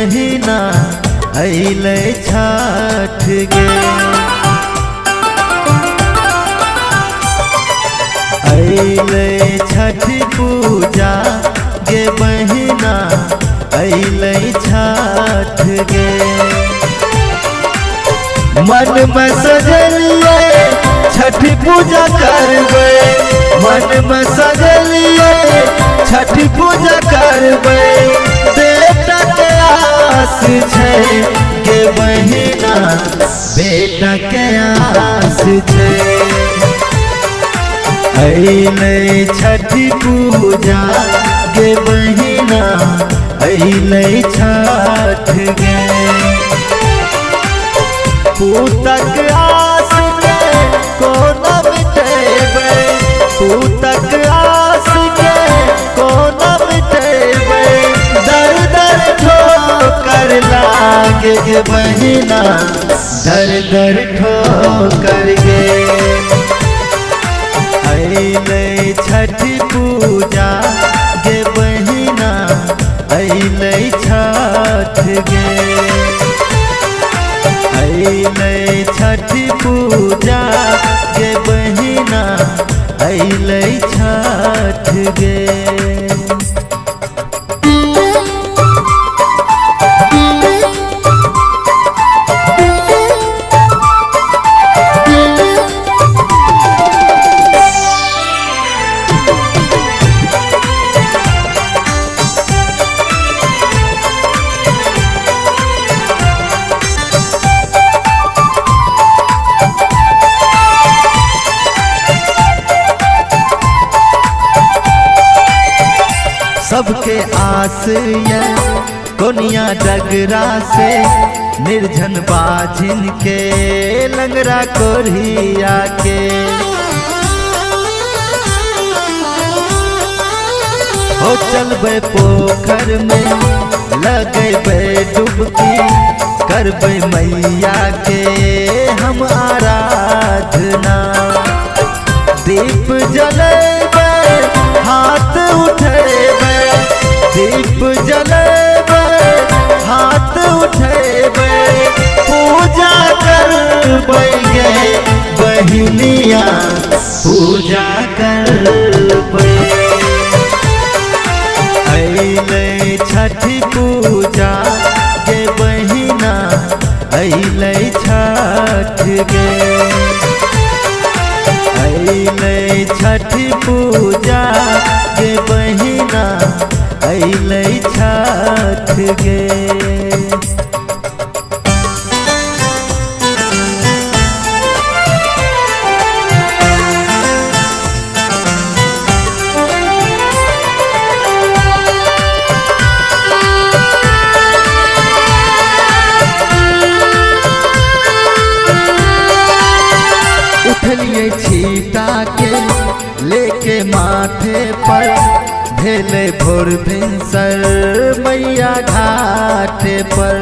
बहिना अइले छठ गे। अइले छठ पूजा गे बहिना अइले छठ गे। मन में सजलिए छठ पूजा करबे, मन में सजलिए छठ पूजा करबे। बेटा के आस छै गे बहिना बेटा के आस छै। अइले छठ पूजा गे बहिना अइले छठ गे। पूतक आस के कोना मिटेबे, पूतक आस के कोना मिटेबे। दर दर ठोकर लागे गे बहिना दर दर ठोकर गे। अइले छठ पूजा गे बहिना अइले छठ गे। अइले छठ पूजा गे बहिना अइले छठ गे। सबके आस ये कोनिया डगरा से निर्जन बाझिन के लंगरा कोरिया के। हो चलबे पोखर में लगेबे डुबकी, करबे मैया के हम आराधना। दीप जलेबे हाथ उठेबे, दीप जलेबे हाथ उठेबे। पूजा करबे गे बहिनिया पूजा करबे। अइले छठ पूजा गे बहिना अइले छठ गे। अइले छठ पूजा गे बहिना अइले छठ गे। उठलिए छीटा के लेके माथे पर, भेले भोर भिनसर मैया घाट पर।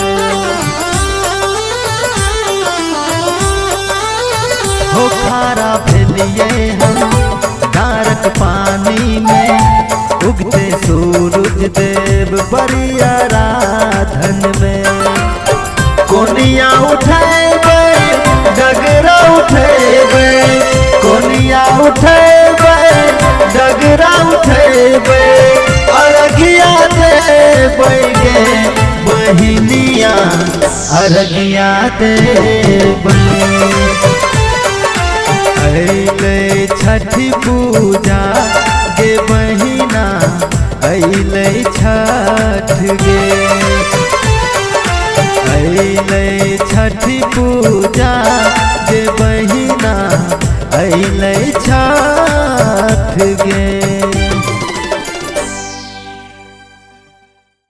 हो खारा भेलिए हम धारक पानी में, उगते सूरज देव बड़ी आराधन में। कोनिया उठेबे डगरा उठेबे, कोनिया उठेबे डगरा उठेबे। अरगिया देबे गे बहिनिया अरगिया देबे। अइले छठ पूजा गे बहिना अइले छठ गे। अइले छठ पूजा गे बहिना अइले छठ गे।